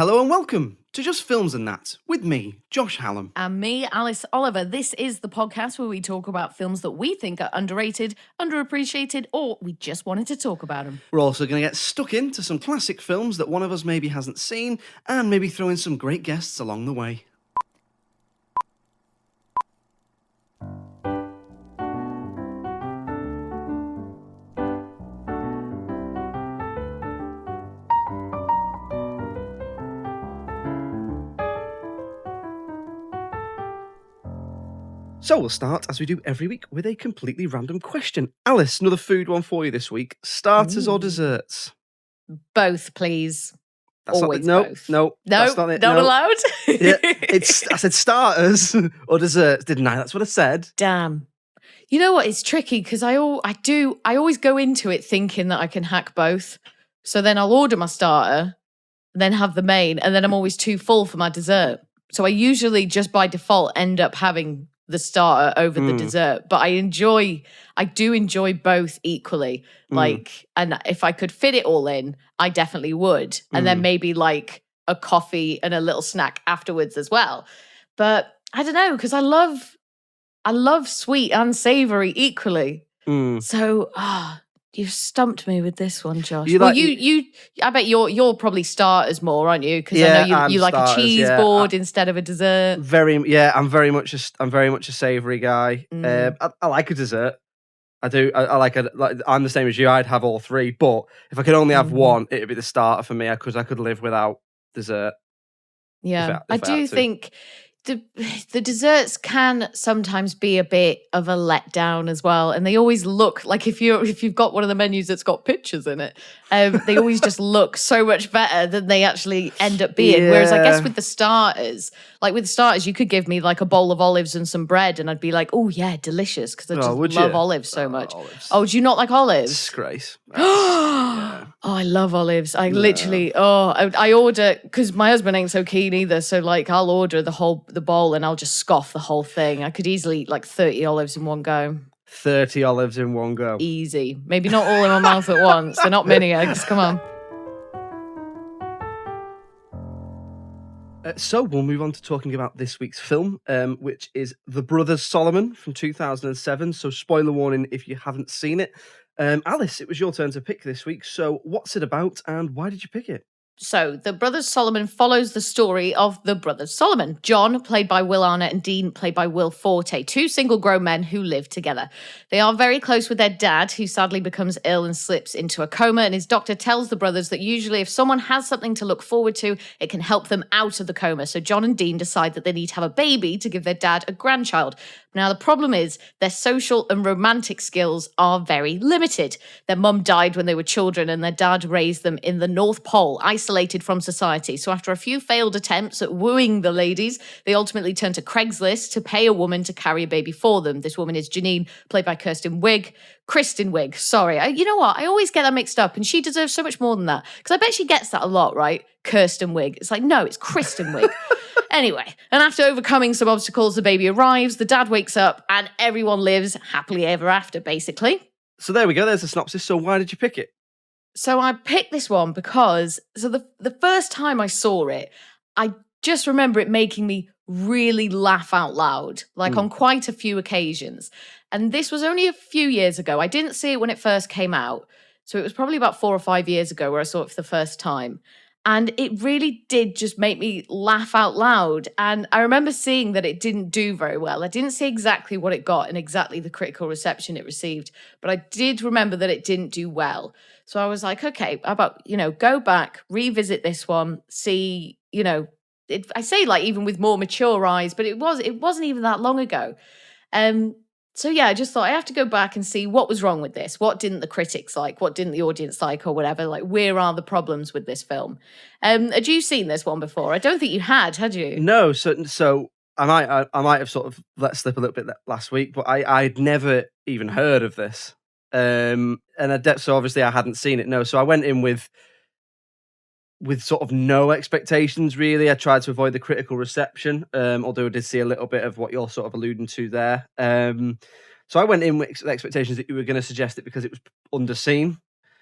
Hello and welcome to Just Films and That with me, Josh Hallam. And me, Alice Oliver. This is the podcast where we talk about films that we think are underrated, underappreciated, or we just wanted to talk about them. We're also going to get stuck into some classic films that one of us maybe hasn't seen and maybe throw in some great guests along the way. So we'll start, as we do every week, with a completely random question. Alice, another food one for you this week. Starters or desserts? Both, please. That's Always both. No, that's not it. Not allowed. Yeah, I said starters or desserts, didn't I? That's what I said. Damn. You know what? It's tricky because I always go into it thinking that I can hack both. So then I'll order my starter, then have the main, and then I'm always too full for my dessert. So I usually just by default end up having the starter over the dessert, but I do enjoy both equally. And if I could fit it all in, I definitely would. And then maybe like a coffee and a little snack afterwards as well. But I don't know, because I love sweet and savory equally. So, you've stumped me with this one, Josh. I bet you're probably starters more, aren't you? Because I know you like starters, a cheese board instead of a dessert. I'm very much a savoury guy. I like a dessert. I do. I'm the same as you. I'd have all three, but if I could only have one, it'd be the starter for me because I could live without dessert. Yeah, I do think the desserts can sometimes be a bit of a letdown as well, and they always look like if you've got one of the menus that's got pictures in it, they always just look so much better than they actually end up being. Yeah. Whereas I guess with the starters, you could give me like a bowl of olives and some bread, and I'd be like, oh yeah, delicious, because I just love olives so much. Olives. Oh, do you not like olives? Disgrace. Yeah. Oh, I love olives. I order, because my husband ain't so keen either. So like I'll order the bowl and I'll just scoff the whole thing. I could easily eat like 30 olives in one go. 30 olives in one go. Easy. Maybe not all in my mouth at once. They're not mini eggs. Come on. So we'll move on to talking about this week's film, which is The Brothers Solomon from 2007. So spoiler warning if you haven't seen it. Alice, it was your turn to pick this week. So what's it about and why did you pick it? So, The Brothers Solomon follows the story of the Brothers Solomon. John, played by Will Arnett, and Dean, played by Will Forte, two single grown men who live together. They are very close with their dad, who sadly becomes ill and slips into a coma, and his doctor tells the brothers that usually if someone has something to look forward to, it can help them out of the coma. So John and Dean decide that they need to have a baby to give their dad a grandchild. Now, the problem is their social and romantic skills are very limited. Their mum died when they were children, and their dad raised them in the North Pole, isolated from society. So after a few failed attempts at wooing the ladies, they ultimately turn to Craigslist to pay a woman to carry a baby for them. This woman is Janine, played by Kristen Wiig. Sorry. You know what? I always get that mixed up, and she deserves so much more than that, because I bet she gets that a lot, right? Kristen Wiig. It's like, no, it's Kristen Wiig. Anyway, and after overcoming some obstacles, the baby arrives, the dad wakes up, and everyone lives happily ever after, basically. So there we go. There's a synopsis. So why did you pick it? So I picked this one because the first time I saw it, I just remember it making me really laugh out loud, on quite a few occasions. And this was only a few years ago. I didn't see it when it first came out. So it was probably about 4 or 5 years ago where I saw it for the first time. And it really did just make me laugh out loud. And I remember seeing that it didn't do very well. I didn't see exactly what it got and exactly the critical reception it received, but I did remember that it didn't do well. So I was like, okay, how about, go back, revisit this one, see, I say even with more mature eyes, but it wasn't even that long ago. So yeah, I just thought I have to go back and see what was wrong with this. What didn't the critics like? What didn't the audience like or whatever? Where are the problems with this film? Had you seen this one before? I don't think you had you? No, so I might have sort of let slip a little bit last week, but I'd never even heard of this. So obviously I hadn't seen it. No, so I went in with sort of no expectations, really. I tried to avoid the critical reception, although I did see a little bit of what you're sort of alluding to there. So I went in with expectations that you were going to suggest it because it was underseen.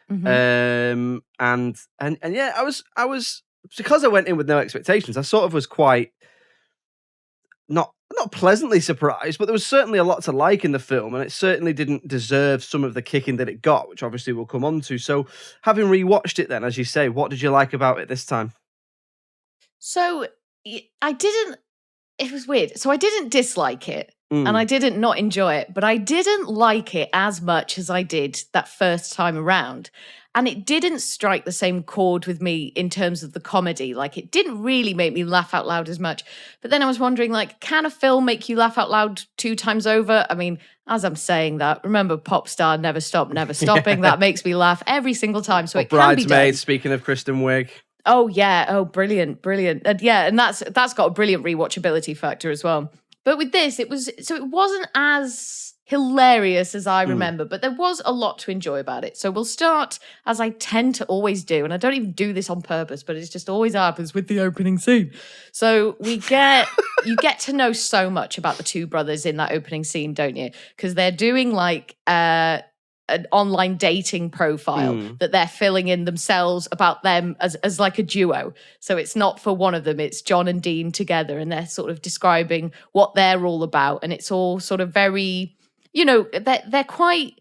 And yeah, I was because I went in with no expectations, I sort of was quite not pleasantly surprised, but there was certainly a lot to like in the film, and it certainly didn't deserve some of the kicking that it got, which obviously we'll come on to. So, having rewatched it then, as you say, what did you like about it this time? So I didn't, it was weird. So I didn't dislike it and I Mm. didn't not enjoy it, but I didn't like it as much as I did that first time around. And it didn't strike the same chord with me in terms of the comedy. Like, it didn't really make me laugh out loud as much. But then I was wondering, like, can a film make you laugh out loud 2 times over? I mean, as I'm saying that, remember Pop Star, Never Stop, Never Stopping? Yeah. That makes me laugh every single time. So Or it can be done. Bridesmaids, speaking of Kristen Wiig. Oh yeah, oh brilliant, brilliant. And yeah, and that's got a brilliant rewatchability factor as well. But with this, it wasn't as hilarious as I remember, but there was a lot to enjoy about it. So we'll start, as I tend to always do, and I don't even do this on purpose, but it's just always happens with the opening scene. So you get to know so much about the two brothers in that opening scene, don't you? Because they're doing like an online dating profile that they're filling in themselves about them as like a duo. So it's not for one of them, it's John and Dean together, and they're sort of describing what they're all about. And it's all sort of very, they're quite,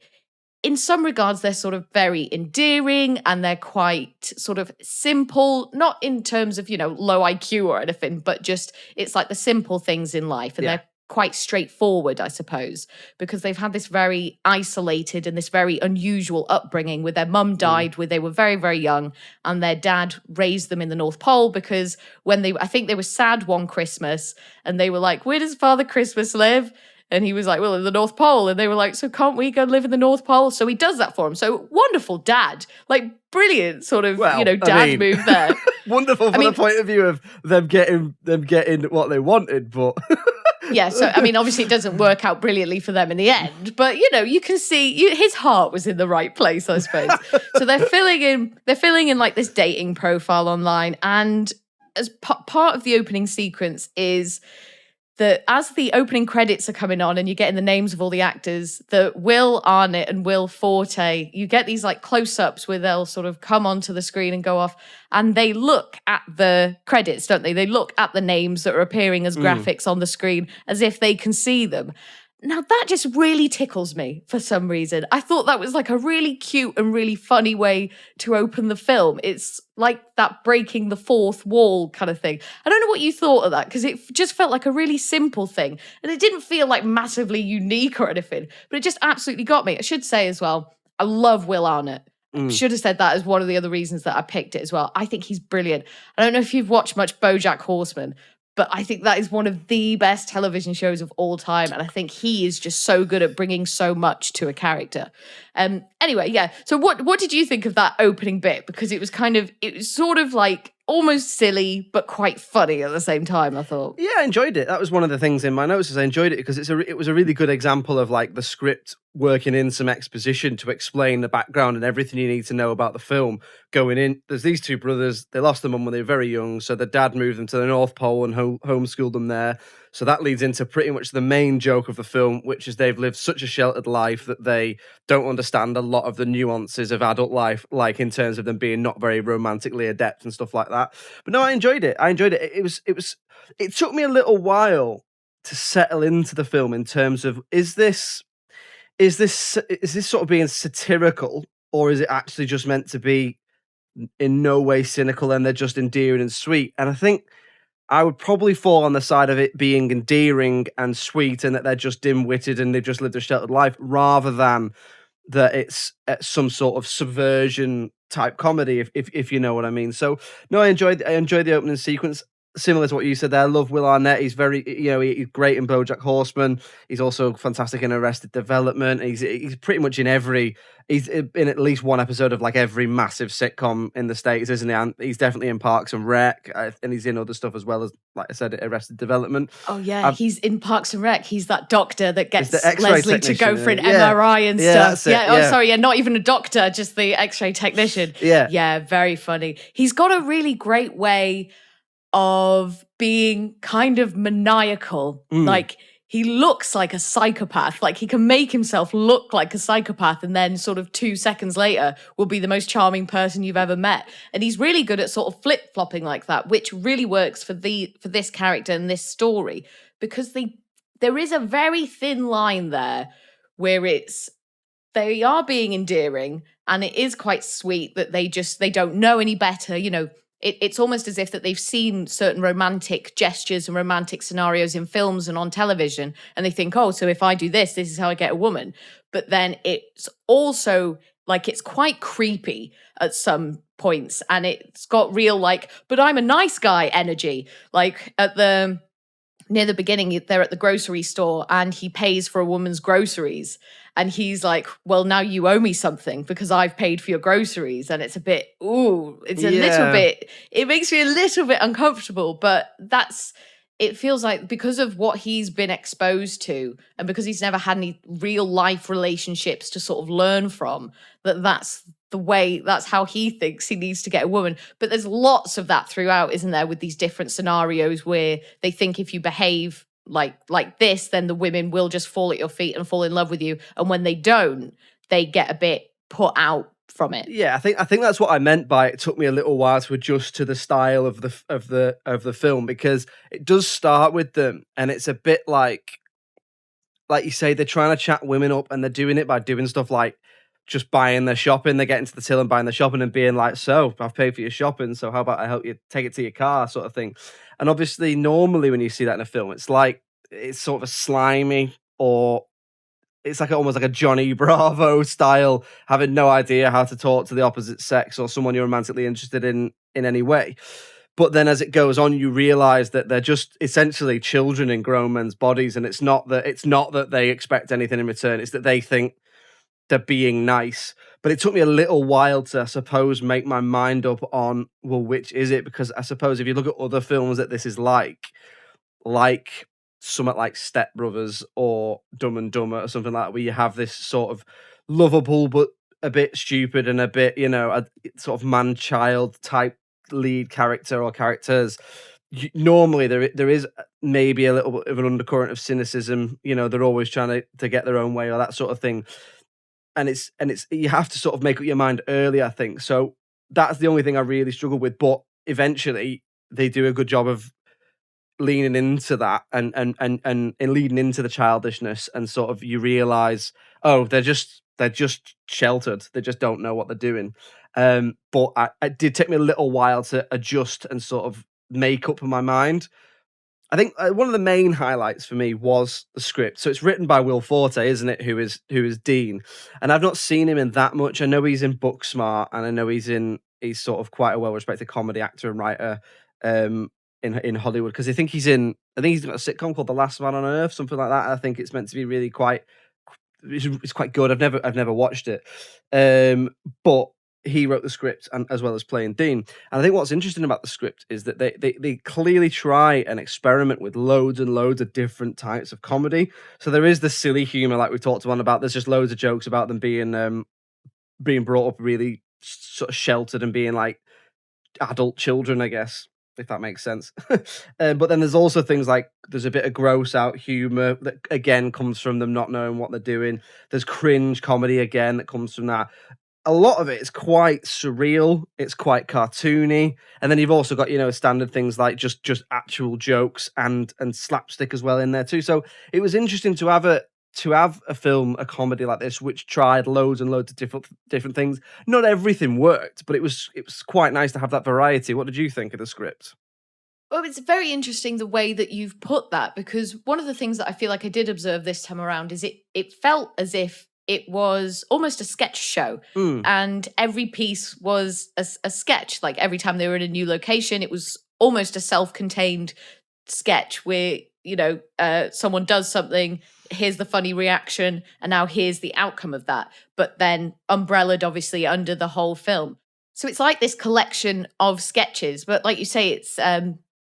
in some regards, they're sort of very endearing and they're quite sort of simple, not in terms of, low IQ or anything, but just it's like the simple things in life. And they're quite straightforward, I suppose, because they've had this very isolated and this very unusual upbringing with their mum died when they were very, very young, and their dad raised them in the North Pole because I think they were sad one Christmas and they were like, where does Father Christmas live? And he was like, well, in the North Pole. And they were like, so can't we go live in the North Pole? So he does that for him. So wonderful dad, like brilliant sort of, dad move there. Wonderful from the point of view of them getting what they wanted, but... Yeah, so I mean, obviously it doesn't work out brilliantly for them in the end, but you can see his heart was in the right place, I suppose. So they're filling in like this dating profile online, and as part of the opening sequence is that as the opening credits are coming on and you're getting the names of all the actors, that Will Arnett and Will Forte, you get these like close-ups where they'll sort of come onto the screen and go off, and they look at the credits, don't they? They look at the names that are appearing as graphics on the screen as if they can see them. Now, that just really tickles me for some reason. I thought that was like a really cute and really funny way to open the film. It's like that breaking the fourth wall kind of thing. I don't know what you thought of that, because it just felt like a really simple thing. And it didn't feel like massively unique or anything, but it just absolutely got me. I should say as well, I love Will Arnett. Should have said that as one of the other reasons that I picked it as well. I think he's brilliant. I don't know if you've watched much BoJack Horseman, but I think that is one of the best television shows of all time. And I think he is just so good at bringing so much to a character. Anyway, yeah. So what did you think of that opening bit? Because it was sort of like almost silly, but quite funny at the same time, I thought. Yeah, I enjoyed it. That was one of the things in my notes, is I enjoyed it because it was a really good example of like the script working in some exposition to explain the background and everything you need to know about the film going in. There's these two brothers. They lost their mum when they were very young, so the dad moved them to the North Pole and homeschooled them there. So that leads into pretty much the main joke of the film, which is they've lived such a sheltered life that they don't understand a lot of the nuances of adult life, like in terms of them being not very romantically adept and stuff like that. But no, I enjoyed it. It took me a little while to settle into the film in terms of, is this sort of being satirical, or is it actually just meant to be in no way cynical and they're just endearing and sweet? And I think I would probably fall on the side of it being endearing and sweet, and that they're just dim-witted and they've just lived a sheltered life, rather than that it's some sort of subversion type comedy, if you know what I mean. So no, I enjoyed the opening sequence. Similar to what you said there, I love Will Arnett. He's very, he's great in BoJack Horseman. He's also fantastic in Arrested Development. He's pretty much he's in at least one episode of like every massive sitcom in the States, isn't he? And he's definitely in Parks and Rec, and he's in other stuff as well, as, like I said, Arrested Development. Oh yeah, he's in Parks and Rec. He's that doctor that gets Leslie to go for an MRI and stuff. Not even a doctor, just the X-ray technician. Yeah, very funny. He's got a really great way of being kind of maniacal. Like, he looks like a psychopath. Like, he can make himself look like a psychopath, and then sort of 2 seconds later will be the most charming person you've ever met. And he's really good at sort of flip-flopping like that, which really works for this character and this story, because there is a very thin line there where they are being endearing, and it is quite sweet that they don't know any better. It's almost as if that they've seen certain romantic gestures and romantic scenarios in films and on television, and they think, oh, so if I do this is how I get a woman. But then it's also like, it's quite creepy at some points, and it's got real, like, but I'm a nice guy energy. Like, near the beginning, they're at the grocery store and he pays for a woman's groceries. And he's like, well, now you owe me something because I've paid for your groceries. And it's a bit, it makes me a little bit uncomfortable. But it feels like, because of what he's been exposed to, and because he's never had any real life relationships to sort of learn from, that's how he thinks he needs to get a woman. But there's lots of that throughout, isn't there, with these different scenarios where they think if you behave like this, then the women will just fall at your feet and fall in love with you. And when they don't, they get a bit put out from it. Yeah, I think that's what I meant by it took me a little while to adjust to the style of the film, because it does start with them, and it's a bit like you say, they're trying to chat women up, and they're doing it by doing stuff like just buying their shopping. They're getting to the till and buying their shopping and being like, so I've paid for your shopping, so how about I help you take it to your car, sort of thing. And obviously, normally when you see that in a film, it's sort of a slimy, or it's like almost like a Johnny Bravo style, having no idea how to talk to the opposite sex or someone you're romantically interested in any way. But then as it goes on, you realize that they're just essentially children in grown men's bodies. And it's not that they expect anything in return. It's that they think they're being nice. But it took me a little while to, I suppose, make my mind up on, well, which is it? Because I suppose if you look at other films that this is like something like Step Brothers or Dumb and Dumber or something like that, where you have this sort of lovable but a bit stupid and a bit, a sort of man-child type lead character or characters. Normally there is maybe a little bit of an undercurrent of cynicism. They're always trying to get their own way or that sort of thing. And it's you have to sort of make up your mind early, I think. So that's the only thing I really struggle with. But eventually they do a good job of leaning into that and leading into the childishness, and sort of you realize, oh, they're just sheltered. They just don't know what they're doing. But it did take me a little while to adjust and sort of make up in my mind. I think one of the main highlights for me was the script. So it's written by Will Forte, isn't it? Who is Dean? And I've not seen him in that much. I know he's in Booksmart, and I know he's sort of quite a well-respected comedy actor and writer in Hollywood, because I think he's got a sitcom called The Last Man on Earth, something like that. I think it's meant to be really it's quite good. I've never watched it, but he wrote the script, and as well as playing Dean. And I think what's interesting about the script is that they clearly try and experiment with loads and loads of different types of comedy. So there is the silly humor, like we talked about. There's just loads of jokes about them being brought up really sort of sheltered and being like adult children, I guess, if that makes sense. But then there's also things like, there's a bit of gross out humor that again comes from them not knowing what they're doing. There's cringe comedy again that comes from that. A lot of it is quite surreal. It's quite cartoony. And then you've also got, standard things like just actual jokes and slapstick as well in there too. So it was interesting to have a film, a comedy like this, which tried loads and loads of different things. Not everything worked, but it was quite nice to have that variety. What did you think of the script? Well, it's very interesting the way that you've put that, because one of the things that I feel like I did observe this time around is it felt as if it was almost a sketch show, and every piece was a sketch. Like, every time they were in a new location, it was almost a self-contained sketch where, someone does something, here's the funny reaction, and now here's the outcome of that. But then umbrellaed, obviously, under the whole film. So it's like this collection of sketches, but like you say, it's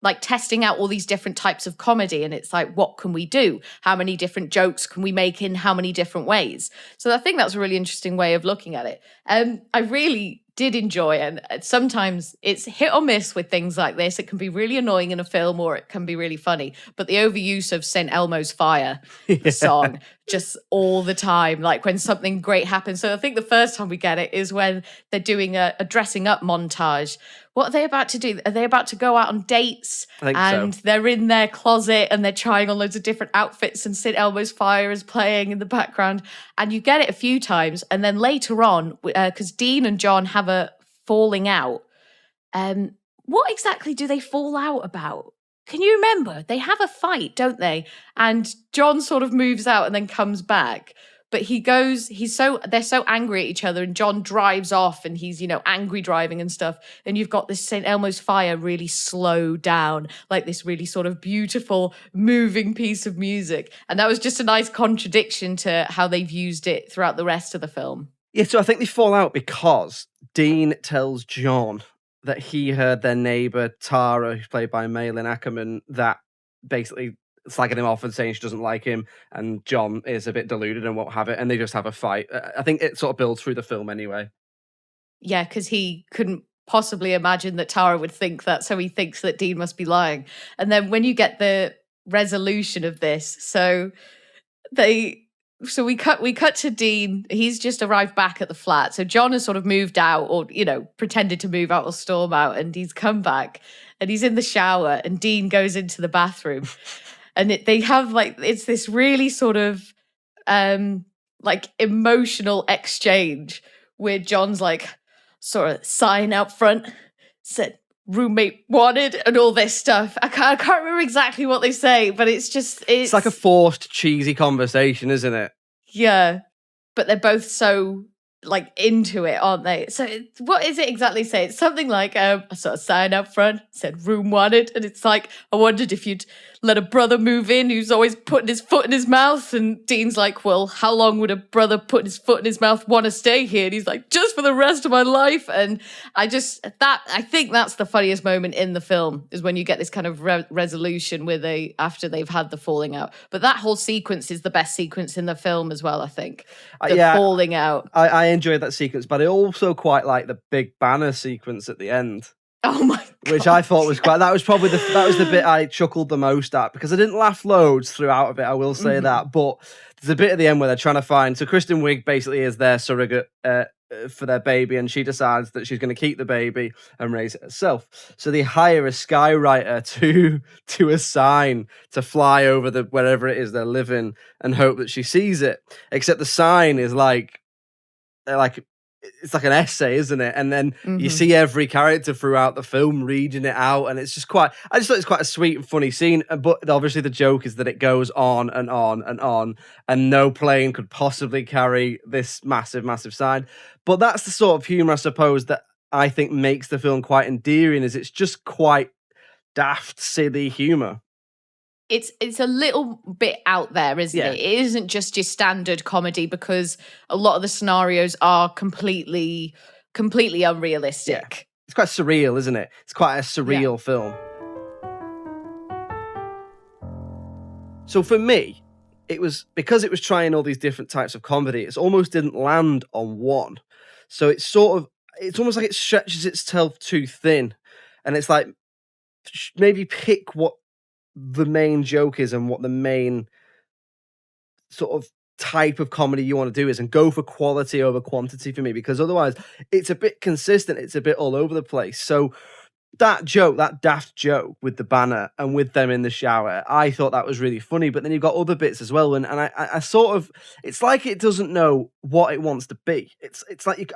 like testing out all these different types of comedy, and it's like, what can we do? How many different jokes can we make in how many different ways? So I think that's a really interesting way of looking at it. I really did enjoy. And sometimes it's hit or miss with things like this. It can be really annoying in a film or it can be really funny. But the overuse of St. Elmo's Fire, the song, just all the time, like when something great happens. So I think the first time we get it is when they're doing a dressing up montage. What are they about to do? Are they about to go out on dates? I think and so. They're in their closet and they're trying on loads of different outfits and St. Elmo's Fire is playing in the background. And you get it a few times. And then later on, because Dean and John have a falling out, what exactly do they fall out about? Can you remember? They have a fight, don't they? And John sort of moves out and then comes back. But they're so angry at each other, and John drives off and he's, angry driving and stuff. And you've got this St. Elmo's Fire really slowed down, like this really sort of beautiful, moving piece of music. And that was just a nice contradiction to how they've used it throughout the rest of the film. Yeah, so I think they fall out because Dean tells John that he heard their neighbour, Tara, who's played by Malin Ackerman, that basically slagging him off and saying she doesn't like him, and John is a bit deluded and won't have it, and they just have a fight. I think it sort of builds through the film anyway. Yeah, because he couldn't possibly imagine that Tara would think that, so he thinks that Dean must be lying. And then when you get the resolution of this, so we cut to Dean. He's just arrived back at the flat. So John has sort of moved out, or pretended to move out or storm out, and he's come back and he's in the shower, and Dean goes into the bathroom. And they have it's this really sort of emotional exchange where John's sort of sign out front said roommate wanted and all this stuff. I can't remember exactly what they say, but it's like a forced cheesy conversation, isn't it? Yeah, but they're both so into it, aren't they? So what is it exactly say? It's something like a sort of sign up front said room wanted, and it's like, I wondered if you'd let a brother move in who's always putting his foot in his mouth. And Dean's like, well, how long would a brother putting his foot in his mouth want to stay here? And he's like, just for the rest of my life. And I think that's the funniest moment in the film, is when you get this kind of resolution after they've had the falling out. But that whole sequence is the best sequence in the film as well, I think. The falling out. I enjoyed that sequence, but I also quite like the big banner sequence at the end. Oh my God. Which I thought was that was the bit I chuckled the most at, because I didn't laugh loads throughout of it, I will say that, but there's a bit at the end where they're trying to find, so Kristen Wiig basically is their surrogate for their baby, and she decides that she's going to keep the baby and raise it herself. So they hire a skywriter to a sign to fly over wherever it is they're living and hope that she sees it, except the sign is it's like an essay, isn't it? And then you see every character throughout the film reading it out, and it's just I just thought it's quite a sweet and funny scene. But obviously the joke is that it goes on and on and on, and no plane could possibly carry this massive, massive sign. But that's the sort of humour, I suppose, that I think makes the film quite endearing, is it's just quite daft, silly humour. It's a little bit out there, isn't it? It isn't just your standard comedy, because a lot of the scenarios are completely unrealistic. Yeah. It's quite surreal, isn't it? It's quite a surreal film. So for me, it was because it was trying all these different types of comedy, it almost didn't land on one. So it's almost like it stretches itself too thin. And it's like, maybe pick what the main joke is and what the main sort of type of comedy you want to do is, and go for quality over quantity for me, because otherwise it's a bit consistent, it's a bit all over the place. So that daft joke with the banner and with them in the shower, I thought that was really funny. But then you've got other bits as well, and I sort of, it's like it doesn't know what it wants to be. It's like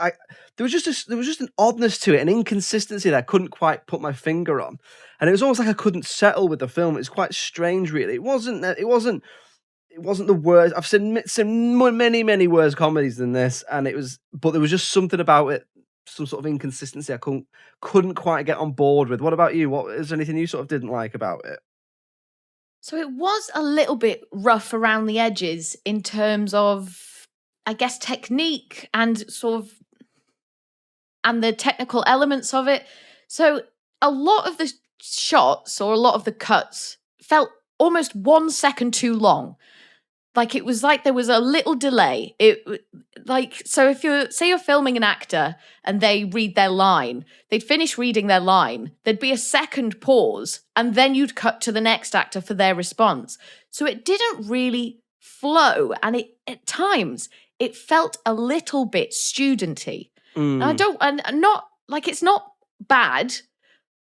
there was just an oddness to it, an inconsistency that I couldn't quite put my finger on, and it was almost like I couldn't settle with the film. It's quite strange, really. It wasn't the worst. I've seen many worse comedies than this, but there was just something about it, some sort of inconsistency I couldn't quite get on board with. What about you? Is there anything you sort of didn't like about it? So it was a little bit rough around the edges in terms of, I guess, technique and and the technical elements of it. So a lot of the shots or a lot of the cuts felt almost 1 second too long. like it was like there was a little delay. So if you're filming an actor and they read their line, they'd finish reading their line, there'd be a second pause, and then you'd cut to the next actor for their response. So it didn't really flow, and at times it felt a little bit studenty. And not like it's not bad,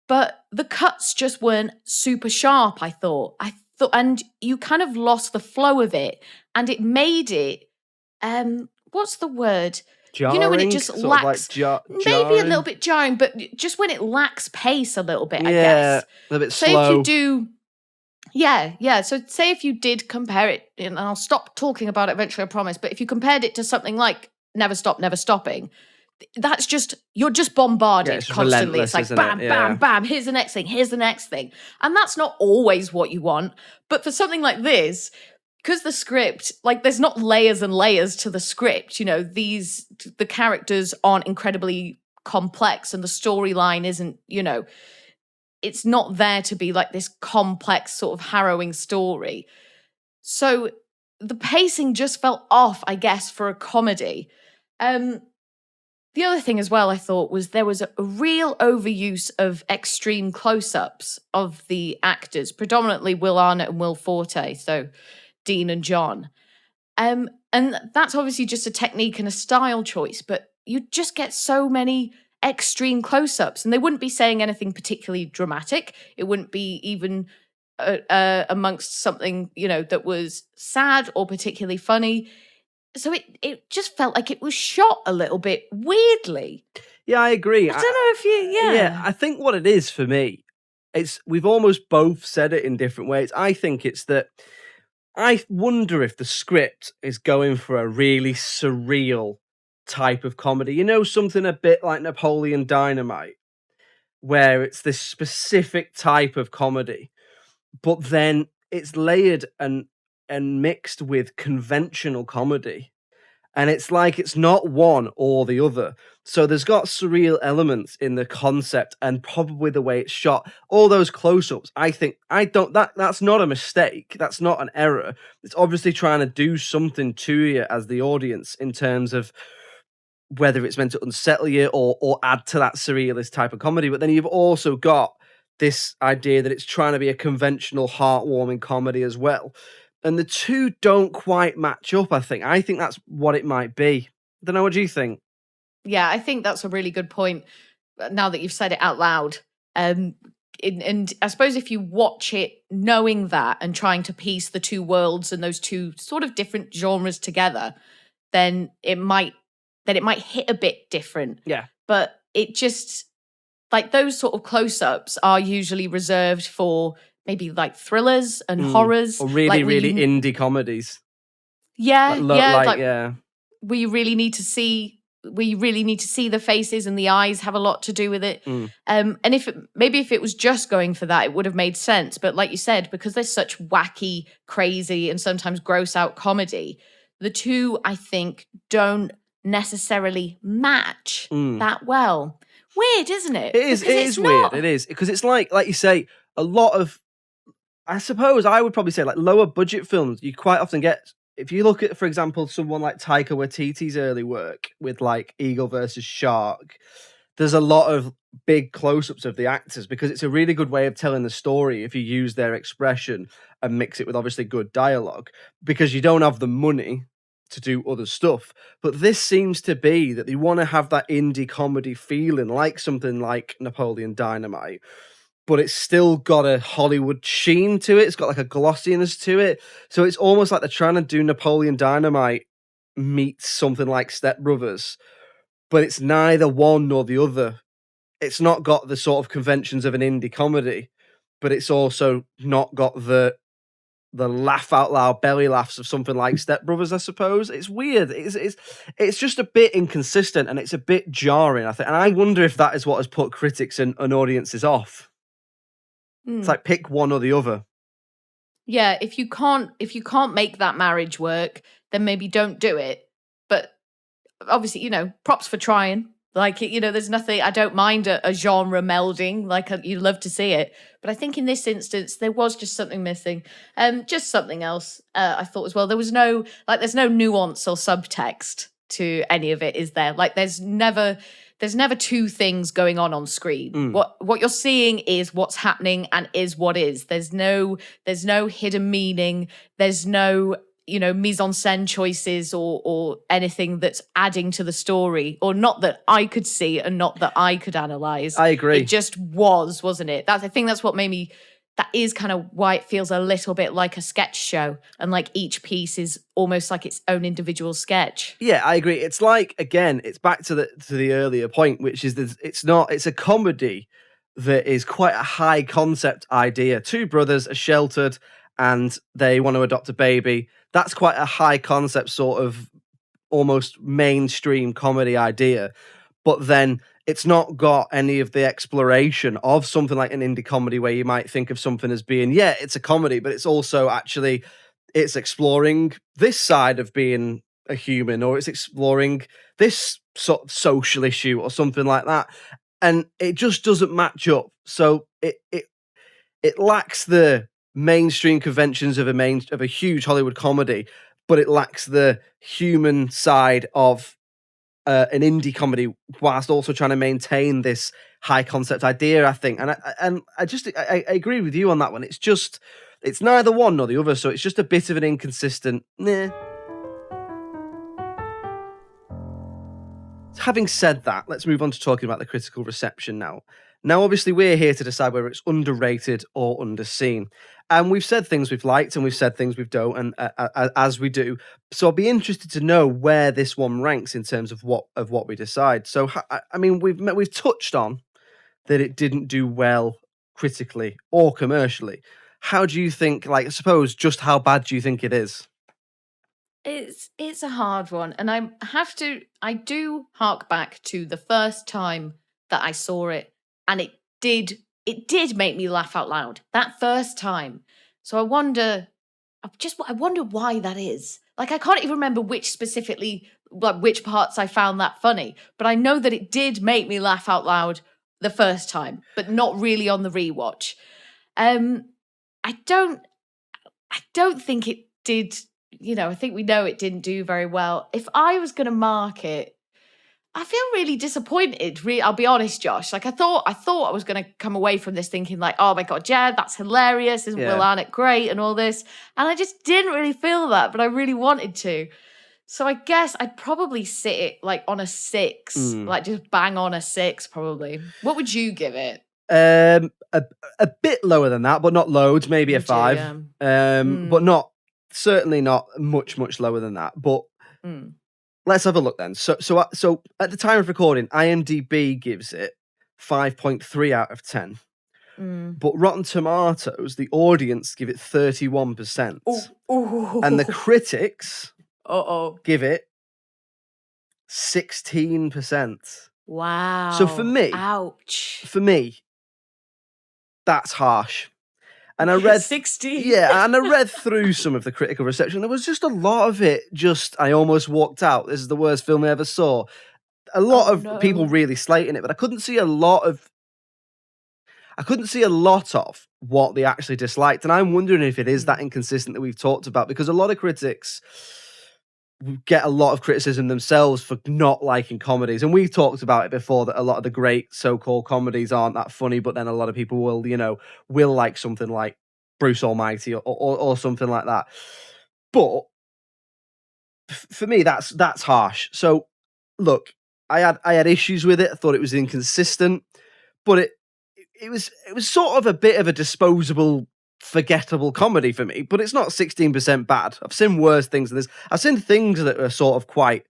but the cuts just weren't super sharp, I thought, and you kind of lost the flow of it, and it made it, what's the word? Jarring, you know, when it just lacks, maybe a little bit jarring, but just when it lacks pace a little bit, I guess. A little bit so slow. If you do, yeah. So say if you did compare it, and I'll stop talking about it eventually, I promise, but if you compared it to something like Never Stop, Never Stopping, that's just, you're just bombarded constantly. It's like bam, bam, bam, here's the next thing, here's the next thing. And that's not always what you want. But for something like this, because the script, like there's not layers and layers to the script, you know, the characters aren't incredibly complex and the storyline isn't, you know, it's not there to be like this complex sort of harrowing story. So the pacing just felt off, I guess, for a comedy. The other thing as well, I thought, was there was a real overuse of extreme close-ups of the actors, predominantly Will Arnett and Will Forte, so Dean and John. And that's obviously just a technique and a style choice, but you just get so many extreme close-ups, and they wouldn't be saying anything particularly dramatic. It wouldn't be even amongst something, you know, that was sad or particularly funny. So it just felt like it was shot a little bit weirdly. Yeah, I agree. I don't know if you, Yeah, I think what it is for me, we've almost both said it in different ways. I think it's that I wonder if the script is going for a really surreal type of comedy. You know, something a bit like Napoleon Dynamite, where it's this specific type of comedy, but then it's layered and mixed with conventional comedy. And it's like it's not one or the other. So there's got surreal elements in the concept and probably the way it's shot. All those close-ups, that's not a mistake. That's not an error. It's obviously trying to do something to you as the audience in terms of whether it's meant to unsettle you or add to that surrealist type of comedy. But then you've also got this idea that it's trying to be a conventional, heartwarming comedy as well. And the two don't quite match up, I think. I think that's what it might be. I don't know, what do you think? Yeah, I think that's a really good point, now that you've said it out loud. And I suppose if you watch it knowing that and trying to piece the two worlds and those two sort of different genres together, then it might hit a bit different. Yeah. But it just, like, those sort of close-ups are usually reserved for maybe like thrillers and horrors, or really, really indie comedies. Yeah, like where you really need to see the faces, and the eyes have a lot to do with it. And if it was just going for that, it would have made sense. But like you said, because there's such wacky, crazy, and sometimes gross out comedy, the two, I think, don't necessarily match that well. Weird, isn't it? It is weird. It is, because it's like you say, a lot of, I suppose I would probably say, like, lower budget films, you quite often get, if you look at, for example, someone like Taika Waititi's early work with like Eagle versus Shark, there's a lot of big close-ups of the actors because it's a really good way of telling the story if you use their expression and mix it with obviously good dialogue, because you don't have the money to do other stuff. But this seems to be that they want to have that indie comedy feeling, like something like Napoleon Dynamite, but it's still got a Hollywood sheen to it. It's got like a glossiness to it. So it's almost like they're trying to do Napoleon Dynamite meets something like Step Brothers, but it's neither one nor the other. It's not got the sort of conventions of an indie comedy, but it's also not got the laugh out loud belly laughs of something like Step Brothers, I suppose. It's weird. It's just a bit inconsistent, and it's a bit jarring, I think. And I wonder if that is what has put critics and audiences off. It's like, pick one or the other. Yeah, if you can't make that marriage work, then maybe don't do it. But obviously, you know, props for trying. Like, there's nothing, I don't mind a genre melding, like you love to see it. But I think in this instance, there was just something missing. Just something else I thought as well. There's no nuance or subtext to any of it, is there? Like there's never two things going on screen. What you're seeing is what's happening and is what is. There's no hidden meaning. There's no mise en scène choices or anything that's adding to the story, or not that I could see and not that I could analyze. I agree. It just wasn't it? I think that's what made me. That is kind of why it feels a little bit like a sketch show, and like each piece is almost like its own individual sketch. Yeah, I agree. It's like, again, it's back to the earlier point, which is that it's a comedy that is quite a high concept idea. Two brothers are sheltered and they want to adopt a baby. That's quite a high concept sort of almost mainstream comedy idea. But then it's not got any of the exploration of something like an indie comedy where you might think of something as being, yeah, it's a comedy, but it's also actually, it's exploring this side of being a human, or it's exploring this sort of social issue or something like that. And it just doesn't match up. So it lacks the mainstream conventions of a huge Hollywood comedy, but it lacks the human side of an indie comedy, whilst also trying to maintain this high concept idea, I think. And I agree with you on that one. It's neither one nor the other, so it's just a bit of an inconsistent. Having said that, let's move on to talking about the critical reception now. Now, obviously, we're here to decide whether it's underrated or underseen. And we've said things we've liked and we've said things we don't, and as we do. So I'll be interested to know where this one ranks in terms of what we decide. So, I mean, we've touched on that it didn't do well critically or commercially. How do you think, like, I suppose, just how bad do you think it is? It's a hard one, and I do hark back to the first time that I saw it, and it did make me laugh out loud that first time. So I wonder why that is. Like, I can't even remember which parts I found that funny, but I know that it did make me laugh out loud the first time, but not really on the rewatch. I don't think it did. I think we know it didn't do very well. If I was going to mark it, I feel really disappointed. I'll be honest, Josh. Like, I thought I was going to come away from this thinking like, oh my God, yeah, that's hilarious. Isn't Will Arnett great and all this? And I just didn't really feel that, but I really wanted to. So I guess I'd probably sit it like on a 6, like just bang on a 6 probably. What would you give it? A bit lower than that, but not loads, maybe a 5. But certainly not much lower than that. But let's have a look then. So at the time of recording, IMDb gives it 5.3 out of 10. But Rotten Tomatoes, the audience give it 31%. And the critics give it 16%. Wow. So for me, ouch. For me, that's harsh. And I read 60. Yeah, and I read through some of the critical reception. There was just a lot of it. I almost walked out. This is the worst film I ever saw. A lot of people really slating it, but I couldn't see a lot of what they actually disliked. And I'm wondering if it is that inconsistent that we've talked about, because a lot of critics get a lot of criticism themselves for not liking comedies. And we've talked about it before, that a lot of the great so-called comedies aren't that funny, but then a lot of people will like something like Bruce Almighty or something like that. But for me, that's harsh. So look, I had issues with it. I thought it was inconsistent, but it was sort of a bit of a disposable, forgettable comedy for me, but it's not 16% bad. I've seen worse things than this. I've seen things that are sort of quite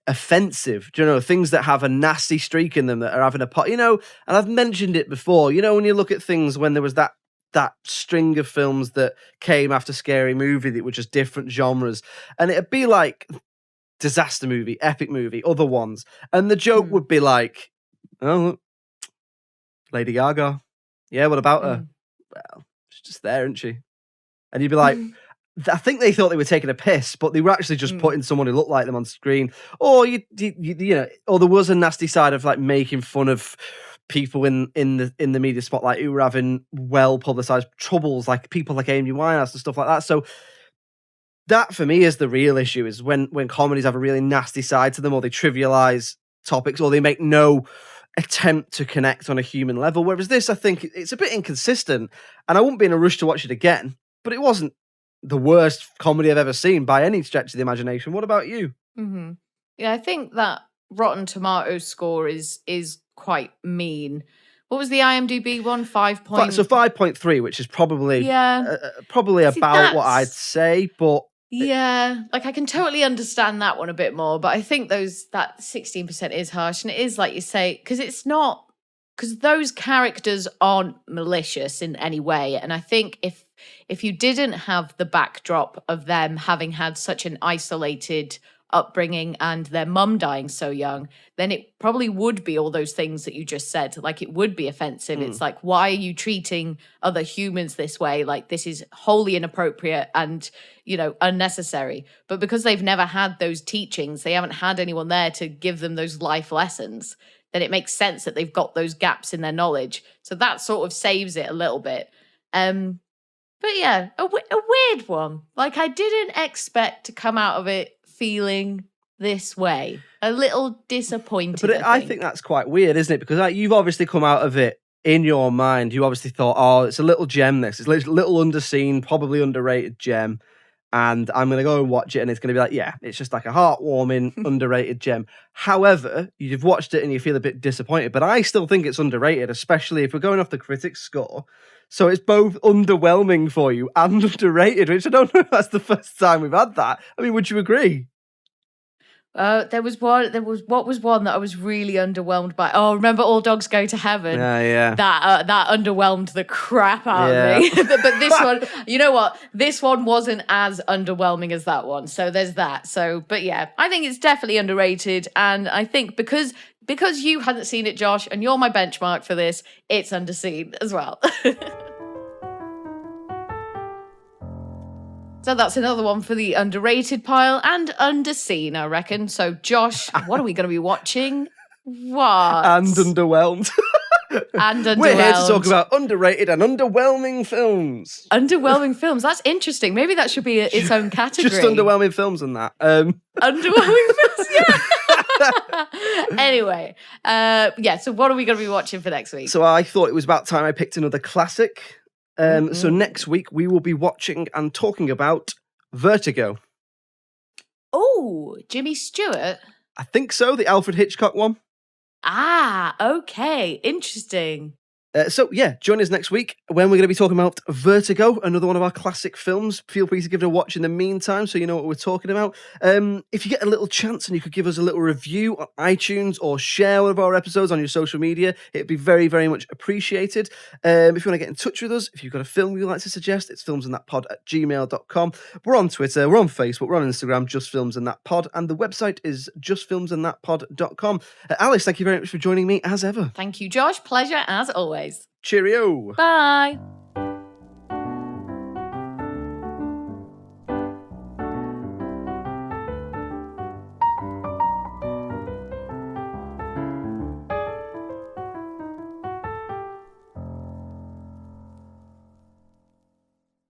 offensive, things that have a nasty streak in them, that are having and I've mentioned it before, when you look at things, when there was that string of films that came after Scary Movie that were just different genres, and it'd be like disaster movie, epic movie, other ones, and the joke would be like, oh, look, Lady Gaga. Yeah, what about her? Well, she's just there, isn't she? And you'd be like, I think they thought they were taking a piss, but they were actually just putting someone who looked like them on screen. Or you know, or there was a nasty side of like making fun of people in the media spotlight who were having well publicized troubles, like people like Amy Winehouse and stuff like that. So that for me is the real issue: is when comedies have a really nasty side to them, or they trivialize topics, or they make no attempt to connect on a human level. Whereas this, I think, it's a bit inconsistent, and I wouldn't be in a rush to watch it again. But it wasn't the worst comedy I've ever seen by any stretch of the imagination. What about you? Mm-hmm. Yeah, I think that Rotten Tomatoes score is quite mean. What was the IMDb one? 5 point. So 5.3, which is probably probably See, about what I'd say, but yeah, like I can totally understand that one a bit more, but I think that 16% is harsh, and it is like you say, because those characters aren't malicious in any way, and I think if you didn't have the backdrop of them having had such an isolated upbringing and their mum dying so young, then it probably would be all those things that you just said. Like, it would be offensive. It's like, why are you treating other humans this way? Like, this is wholly inappropriate and, you know, unnecessary. But because they've never had those teachings, they haven't had anyone there to give them those life lessons, then it makes sense that they've got those gaps in their knowledge. So that sort of saves it a little bit. But yeah, a weird one. Like, I didn't expect to come out of it feeling this way. A little disappointed. But I think that's quite weird, isn't it? Because you've obviously come out of it in your mind. You obviously thought, oh, it's a little gem, this. It's a little underseen, probably underrated gem. And I'm going to go and watch it, and it's going to be like, yeah, it's just like a heartwarming, underrated gem. However, you've watched it and you feel a bit disappointed. But I still think it's underrated, especially if we're going off the critics' score. So it's both underwhelming for you and underrated, which I don't know if that's the first time we've had that. I mean, would you agree? There was one that I was really underwhelmed by. Oh, remember All Dogs Go to Heaven? Yeah. That underwhelmed the crap out of me. but this one, you know what? This one wasn't as underwhelming as that one. So there's that. So, but yeah, I think it's definitely underrated. And I think because you hadn't seen it, Josh, and you're my benchmark for this, it's underseen as well. So that's another one for the underrated pile and underseen, I reckon. So, Josh, what are we going to be watching? What? And underwhelmed. And underwhelmed. We're here to talk about underrated and underwhelming films. Underwhelming films. That's interesting. Maybe that should be its own category. Just underwhelming films and that. Underwhelming films, yeah. Anyway, so what are we going to be watching for next week? So I thought it was about time I picked another classic. So next week we will be watching and talking about Vertigo. Oh, Jimmy Stewart? I think so, the Alfred Hitchcock one. Ah, okay. Interesting. Join us next week when we're going to be talking about Vertigo, another one of our classic films. Feel free to give it a watch in the meantime so you know what we're talking about. If you get a little chance and you could give us a little review on iTunes or share one of our episodes on your social media, it'd be very, very much appreciated. If you want to get in touch with us, if you've got a film you'd like to suggest, it's filmsandthatpod@gmail.com. We're on Twitter, we're on Facebook, we're on Instagram, Just Films and That Pod, and the website is justfilmsandthatpod.com. Alice, thank you very much for joining me as ever. Thank you, Josh. Pleasure as always. Cheerio. Bye.